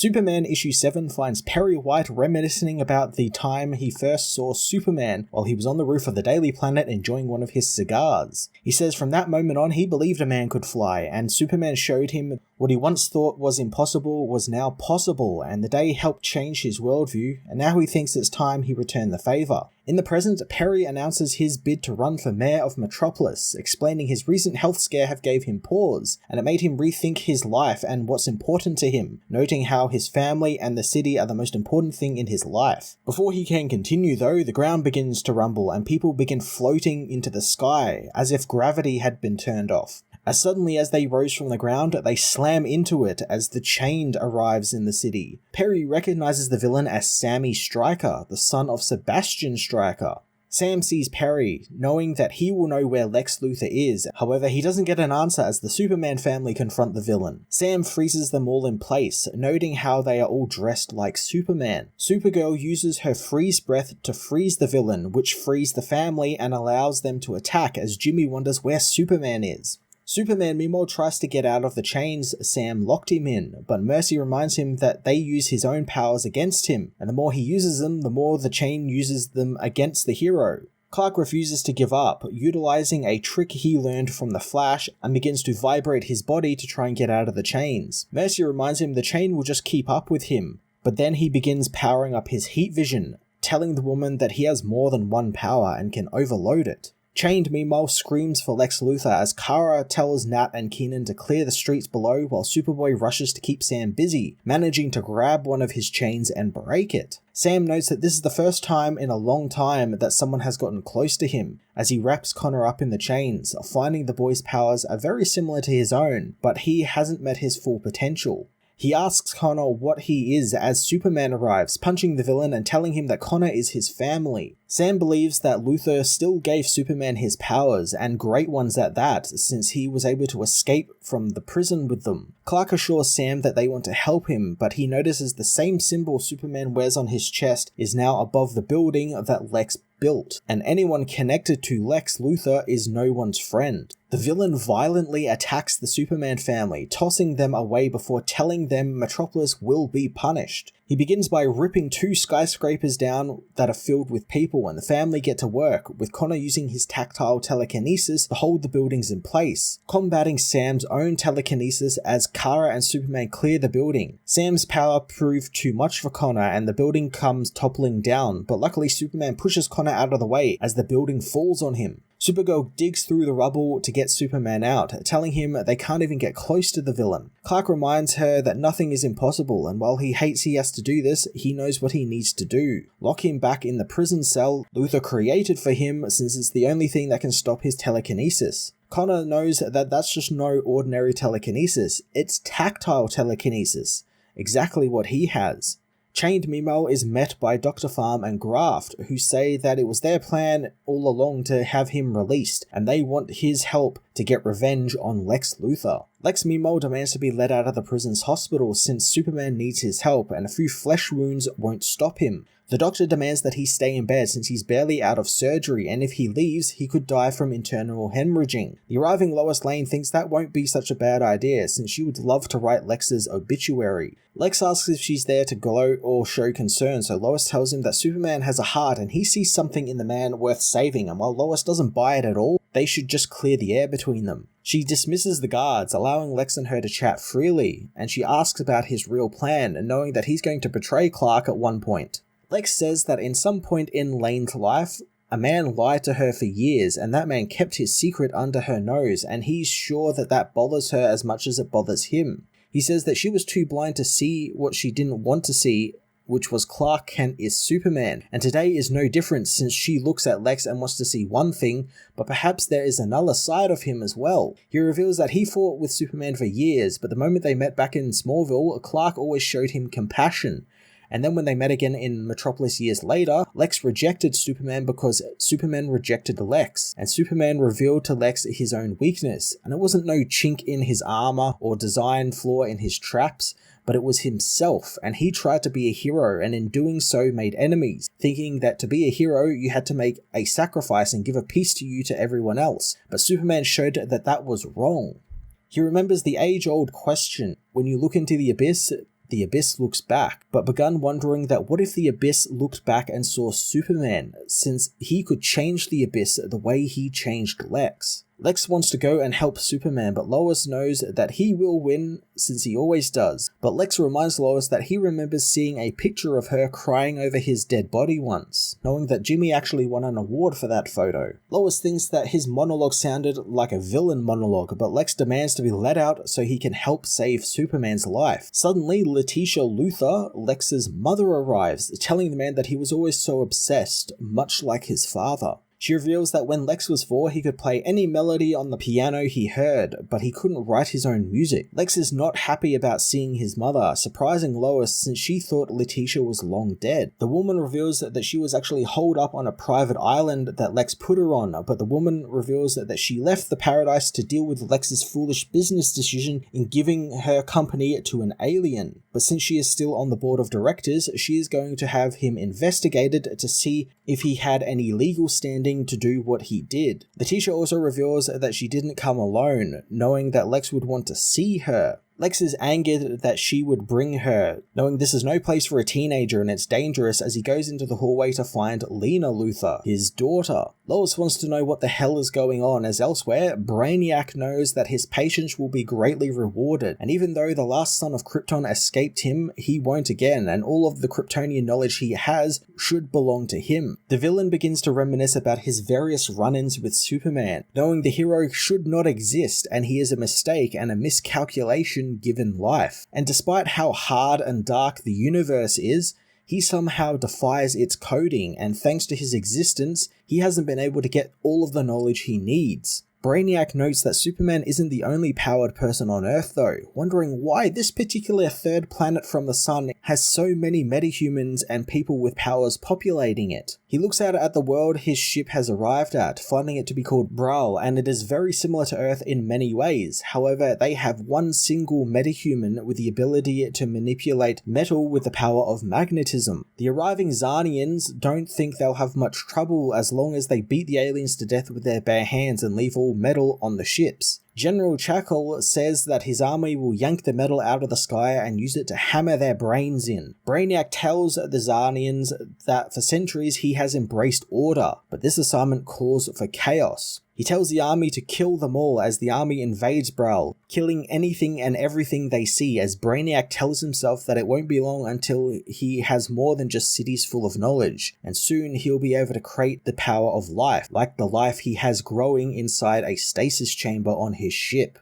Superman issue 7 finds Perry White reminiscing about the time he first saw Superman while he was on the roof of the Daily Planet enjoying one of his cigars. He says from that moment on he believed a man could fly, and Superman showed him what he once thought was impossible was now possible, and the day helped change his worldview, and now he thinks it's time he returned the favour. In the present, Perry announces his bid to run for mayor of Metropolis, explaining his recent health scare have gave him pause, and it made him rethink his life and what's important to him, noting how his family and the city are the most important thing in his life. Before he can continue though, the ground begins to rumble and people begin floating into the sky, as if gravity had been turned off. As suddenly as they rose from the ground, they slam into it as the Chained arrives in the city. Perry recognizes the villain as Sammy Stryker, the son of Sebastian Stryker. Sam sees Perry, knowing that he will know where Lex Luthor is, however he doesn't get an answer as the Superman family confront the villain. Sam freezes them all in place, noting how they are all dressed like Superman. Supergirl uses her freeze breath to freeze the villain, which frees the family and allows them to attack as Jimmy wonders where Superman is. Superman meanwhile tries to get out of the chains Sam locked him in, but Mercy reminds him that they use his own powers against him, and the more he uses them, the more the chain uses them against the hero. Clark refuses to give up, utilizing a trick he learned from the Flash, and begins to vibrate his body to try and get out of the chains. Mercy reminds him the chain will just keep up with him, but then he begins powering up his heat vision, telling the woman that he has more than one power and can overload it. Chained meanwhile screams for Lex Luthor as Kara tells Nat and Keenan to clear the streets below while Superboy rushes to keep Sam busy, managing to grab one of his chains and break it. Sam notes that this is the first time in a long time that someone has gotten close to him, as he wraps Connor up in the chains, finding the boy's powers are very similar to his own, but he hasn't met his full potential. He asks Connor what he is as Superman arrives, punching the villain and telling him that Connor is his family. Sam believes that Luthor still gave Superman his powers, and great ones at that, since he was able to escape from the prison with them. Clark assures Sam that they want to help him, but he notices the same symbol Superman wears on his chest is now above the building that Lex built, and anyone connected to Lex Luthor is no one's friend. The villain violently attacks the Superman family, tossing them away before telling them Metropolis will be punished. He begins by ripping 2 skyscrapers down that are filled with people, and the family get to work, with Connor using his tactile telekinesis to hold the buildings in place, combating Sam's own telekinesis as Kara and Superman clear the building. Sam's power proved too much for Connor and the building comes toppling down, but luckily Superman pushes Connor out of the way as the building falls on him. Supergirl digs through the rubble to get Superman out, telling him they can't even get close to the villain. Clark reminds her that nothing is impossible, and while he hates he has to do this, he knows what he needs to do. Lock him back in the prison cell Luthor created for him, since it's the only thing that can stop his telekinesis. Connor knows that that's just no ordinary telekinesis, it's tactile telekinesis, exactly what he has. Chained meanwhile is met by Dr. Farm and Graft, who say that it was their plan all along to have him released, and they want his help to get revenge on Lex Luthor. Lex meanwhile demands to be let out of the prison's hospital since Superman needs his help and a few flesh wounds won't stop him. The doctor demands that he stay in bed since he's barely out of surgery, and if he leaves, he could die from internal hemorrhaging. The arriving Lois Lane thinks that won't be such a bad idea since she would love to write Lex's obituary. Lex asks if she's there to gloat or show concern, so Lois tells him that Superman has a heart and he sees something in the man worth saving, and while Lois doesn't buy it at all, they should just clear the air between them. She dismisses the guards, allowing Lex and her to chat freely, and she asks about his real plan, knowing that he's going to betray Clark at one point. Lex says that in some point in Lane's life, a man lied to her for years, and that man kept his secret under her nose, and he's sure that that bothers her as much as it bothers him. He says that she was too blind to see what she didn't want to see, which was Clark Kent is Superman, and today is no different since she looks at Lex and wants to see one thing, but perhaps there is another side of him as well. He reveals that he fought with Superman for years, but the moment they met back in Smallville, Clark always showed him compassion. And then when they met again in Metropolis years later, Lex rejected Superman because Superman rejected Lex, and Superman revealed to Lex his own weakness, and it wasn't no chink in his armor or design flaw in his traps, but it was himself, and he tried to be a hero, and in doing so made enemies, thinking that to be a hero you had to make a sacrifice and give a piece to you to everyone else, but Superman showed that that was wrong. He remembers the age-old question, when you look into the abyss, the Abyss looks back, but begun wondering that what if the Abyss looked back and saw Superman, since he could change the Abyss the way he changed Lex. Lex wants to go and help Superman, but Lois knows that he will win since he always does. But Lex reminds Lois that he remembers seeing a picture of her crying over his dead body once, knowing that Jimmy actually won an award for that photo. Lois thinks that his monologue sounded like a villain monologue, but Lex demands to be let out so he can help save Superman's life. Suddenly, Letitia Luthor, Lex's mother, arrives, telling the man that he was always so obsessed, much like his father. She reveals that when Lex was 4, he could play any melody on the piano he heard, but he couldn't write his own music. Lex is not happy about seeing his mother, surprising Lois since she thought Letitia was long dead. The woman reveals that she was actually holed up on a private island that Lex put her on, but the woman reveals that she left the paradise to deal with Lex's foolish business decision in giving her company to an alien. But since she is still on the board of directors, she is going to have him investigated to see if he had any legal standing to do what he did. Letitia also reveals that she didn't come alone, knowing that Lex would want to see her. Lex is angered that she would bring her, knowing this is no place for a teenager and it's dangerous, as he goes into the hallway to find Lena Luthor, his daughter. Lois wants to know what the hell is going on, as elsewhere, Brainiac knows that his patience will be greatly rewarded, and even though the last son of Krypton escaped him, he won't again, and all of the Kryptonian knowledge he has should belong to him. The villain begins to reminisce about his various run-ins with Superman, knowing the hero should not exist, and he is a mistake and a miscalculation given life. And despite how hard and dark the universe is, he somehow defies its coding, and thanks to his existence, he hasn't been able to get all of the knowledge he needs. Brainiac notes that Superman isn't the only powered person on Earth though, wondering why this particular third planet from the sun has so many metahumans and people with powers populating it. He looks out at the world his ship has arrived at, finding it to be called Brawl, and it is very similar to Earth in many ways. However, they have one single metahuman with the ability to manipulate metal with the power of magnetism. The arriving Zarnians don't think they'll have much trouble as long as they beat the aliens to death with their bare hands and leave all metal on the ships. General Chackle says that his army will yank the metal out of the sky and use it to hammer their brains in. Brainiac tells the Zarnians that for centuries he has embraced order, but this assignment calls for chaos. He tells the army to kill them all as the army invades Brawl, killing anything and everything they see, as Brainiac tells himself that it won't be long until he has more than just cities full of knowledge, and soon he'll be able to create the power of life, like the life he has growing inside a stasis chamber on his ship.